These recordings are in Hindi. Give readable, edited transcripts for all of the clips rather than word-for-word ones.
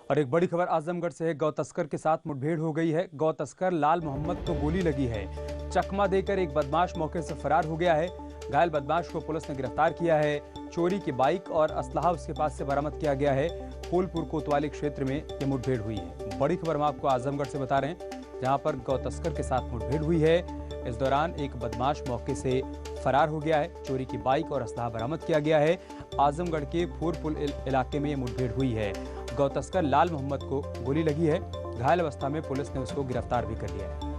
और एक बड़ी खबर आजमगढ़ से है। गौ तस्कर के साथ मुठभेड़ हो गई है। गौ तस्कर लाल मोहम्मद को गोली लगी है। चकमा देकर एक बदमाश मौके से फरार हो गया है। घायल बदमाश को पुलिस ने गिरफ्तार किया है। चोरी की बाइक और असलहा उसके पास से बरामद किया गया है। फूलपुर कोतवाली क्षेत्र में यह मुठभेड़ हुई है। बड़ी खबर हम आपको आजमगढ़ से बता रहे हैं, जहां पर गौ तस्कर के साथ मुठभेड़ हुई है। इस दौरान एक बदमाश मौके से फरार हो गया है। चोरी की बाइक और असलहा बरामद किया गया है। आजमगढ़ के फूलपुर इलाके में यह मुठभेड़ हुई है। गौ तस्कर लाल मोहम्मद को गोली लगी है। घायल अवस्था में पुलिस ने उसको गिरफ्तार भी कर लिया है।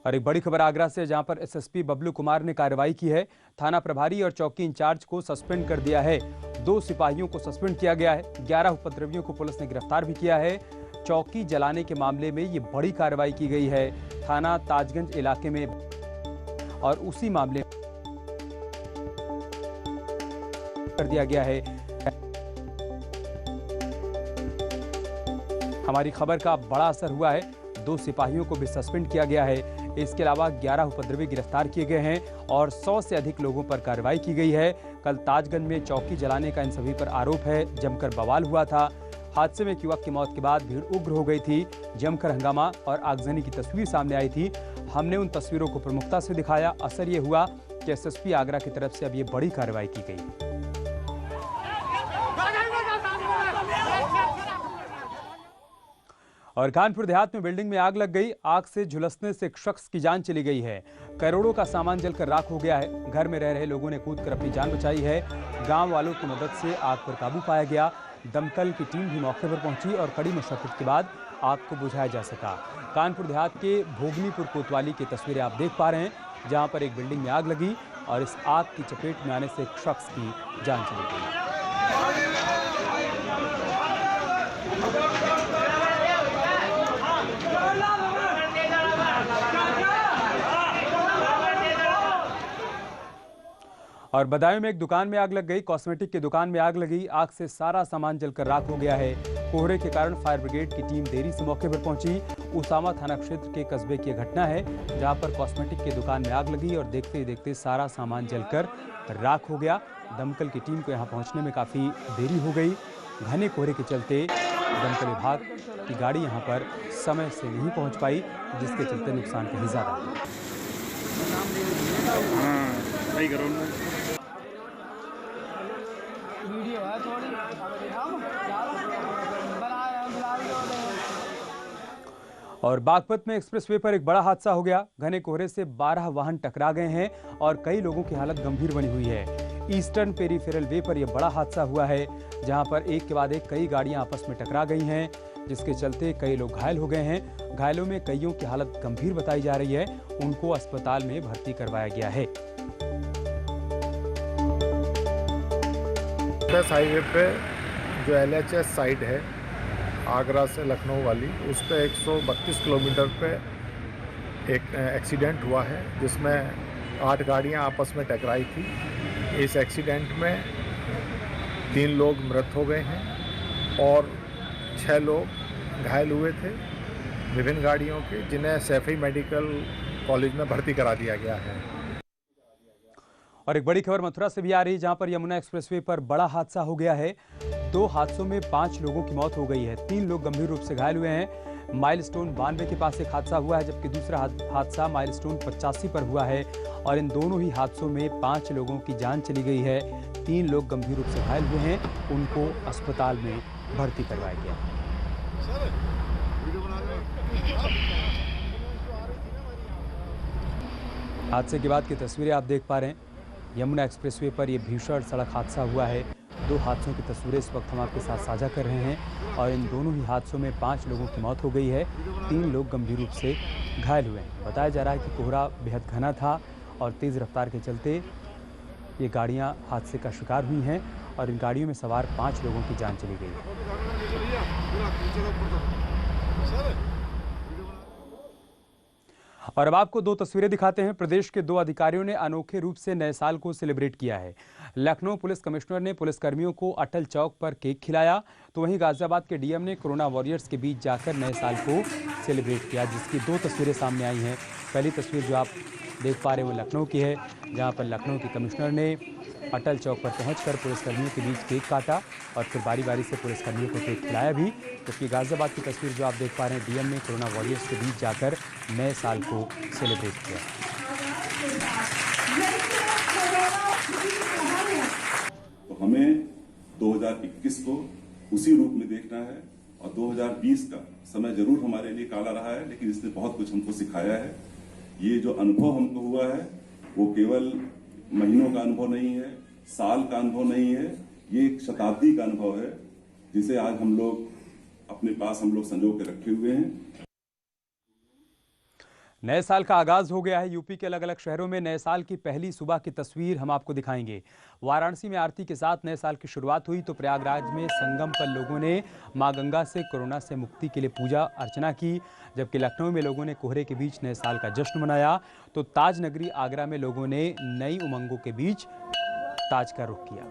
और एक बड़ी खबर आगरा से, जहां पर एसएसपी बबलू कुमार ने कार्रवाई की है। थाना प्रभारी और चौकी इंचार्ज को सस्पेंड कर दिया है। 2 सिपाहियों को सस्पेंड किया गया है। 11 उपद्रवियों को पुलिस ने गिरफ्तार भी किया है। चौकी जलाने के मामले में ये बड़ी कार्रवाई की गई है। थाना ताजगंज इलाके में और उसी मामले कर दिया गया है। हमारी खबर का बड़ा असर हुआ है। 2 सिपाहियों को भी सस्पेंड किया गया है। इसके अलावा 11 उपद्रवी गिरफ्तार किए गए हैं और 100 से अधिक लोगों पर कार्रवाई की गई है। कल ताजगंज में चौकी जलाने का इन सभी पर आरोप है। जमकर बवाल हुआ था। हादसे में एक युवक की मौत के बाद भीड़ उग्र हो गई थी। जमकर हंगामा और आगजनी की तस्वीर सामने आई थी। हमने उन तस्वीरों को प्रमुखता से दिखाया। असर ये हुआ कि एसएसपी आगरा की तरफ से अब ये बड़ी कार्रवाई की गई। और कानपुर देहात में बिल्डिंग में आग लग गई। आग से झुलसने से एक शख्स की जान चली गई है। करोड़ों का सामान जलकर राख हो गया है। घर में रह रहे लोगों ने कूदकर अपनी जान बचाई है। गांव वालों की मदद से आग पर काबू पाया गया। दमकल की टीम भी मौके पर पहुंची और कड़ी मशक्कत के बाद आग को बुझाया जा सका। कानपुर देहात के भोगनीपुर कोतवाली की तस्वीरें आप देख पा रहे हैं, जहां पर एक बिल्डिंग में आग लगी और इस आग की चपेट में आने से एक शख्स की जान चली गई। और बदायूं में एक दुकान में आग लग गई। कॉस्मेटिक की दुकान में आग लगी। आग से सारा सामान जलकर राख हो गया है। कोहरे के कारण फायर ब्रिगेड की टीम देरी से मौके पर पहुंची। उसामा थाना क्षेत्र के कस्बे की घटना है, जहां पर कॉस्मेटिक की दुकान में आग लगी और देखते ही देखते सारा सामान जलकर राख हो गया। दमकल की टीम को यहां पहुंचने में काफ़ी देरी हो गई। घने कोहरे के चलते दमकल विभाग की गाड़ी यहां पर समय से नहीं पहुंच पाई, जिसके चलते नुकसान कहीं ज़्यादा हुआ। और बागपत में एक्सप्रेसवे पर एक बड़ा हादसा हो गया। घने कोहरे से 12 वाहन टकरा गए हैं और कई लोगों की हालत गंभीर बनी हुई है। ईस्टर्न पेरीफेरल वे पर यह बड़ा हादसा हुआ है, जहां पर एक के बाद एक कई गाड़ियां आपस में टकरा गई हैं, जिसके चलते कई लोग घायल हो गए हैं। घायलों में कईयों की हालत गंभीर बताई जा रही है। उनको अस्पताल में भर्ती करवाया गया है। हाईवे पे जो LHS साइड है आगरा से लखनऊ वाली, उस पे 132 किलोमीटर पे एक एक्सीडेंट हुआ है, जिसमें 8 गाड़ियां आपस में टकराई थी। इस एक्सीडेंट में 3 लोग मृत हो गए हैं और 6 लोग घायल हुए थे विभिन्न गाड़ियों के, जिन्हें सैफई मेडिकल कॉलेज में भर्ती करा दिया गया है। और एक बड़ी खबर मथुरा से भी आ रही है, जहां पर यमुना एक्सप्रेसवे पर बड़ा हादसा हो गया है। 2 हादसों में 5 लोगों की मौत हो गई है। 3 लोग गंभीर रूप से घायल हुए हैं। माइलस्टोन 92 के पास एक हादसा हुआ है, जबकि दूसरा हादसा माइलस्टोन 85 पर हुआ है और इन दोनों ही हादसों में 5 लोगों की जान चली गई है। 3 लोग गंभीर रूप से घायल हुए हैं। उनको अस्पताल में भर्ती करवाया गया। हादसे के बाद की तस्वीरें आप देख पा रहे हैं। यमुना एक्सप्रेसवे पर यह भीषण सड़क हादसा हुआ है। 2 हादसों की तस्वीरें इस वक्त हम आपके साथ साझा कर रहे हैं और इन दोनों ही हादसों में 5 लोगों की मौत हो गई है। 3 लोग गंभीर रूप से घायल हुए हैं। बताया जा रहा है कि कोहरा बेहद घना था और तेज़ रफ्तार के चलते ये गाड़ियां हादसे का शिकार हुई हैं और इन गाड़ियों में सवार 5 लोगों की जान चली गई है। और अब आपको 2 तस्वीरें दिखाते हैं। प्रदेश के 2 अधिकारियों ने अनोखे रूप से नए साल को सेलिब्रेट किया है। लखनऊ पुलिस कमिश्नर ने पुलिसकर्मियों को अटल चौक पर केक खिलाया, तो वहीं गाजियाबाद के डीएम ने कोरोना वॉरियर्स के बीच जाकर नए साल को सेलिब्रेट किया, जिसकी 2 तस्वीरें सामने आई हैं। पहली तस्वीर जो आप देख पा रहे हैं वो लखनऊ की है, जहां पर लखनऊ के कमिश्नर ने अटल चौक पर पहुंचकर पुलिसकर्मियों के बीच केक काटा और फिर बारी बारी से पुलिसकर्मियों को केक खिलाया भी। जबकि गाजियाबाद की तस्वीर जो आप देख पा रहे हैं, डीएम ने कोरोना वॉरियर्स के बीच जाकर नए साल को सेलिब्रेट किया। तो हमें 2021 को उसी रूप में देखना है और 2020 का समय जरूर हमारे लिए काला रहा है, लेकिन इसने बहुत कुछ हमको सिखाया है। ये जो अनुभव हमको हुआ है वो केवल महीनों का अनुभव नहीं है, साल का अनुभव नहीं है, ये एक शताब्दी का अनुभव है जिसे आज हम लोग अपने पास संजो के रखे हुए हैं। नए साल का आगाज हो गया है। यूपी के अलग अलग शहरों में नए साल की पहली सुबह की तस्वीर हम आपको दिखाएंगे। वाराणसी में आरती के साथ नए साल की शुरुआत हुई तो प्रयागराज में संगम पर लोगों ने मां गंगा से कोरोना से मुक्ति के लिए पूजा अर्चना की। जबकि लखनऊ में लोगों ने कोहरे के बीच नए साल का जश्न मनाया तो ताज नगरी आगरा में लोगों ने नई उमंगों के बीच ताज का रुख किया।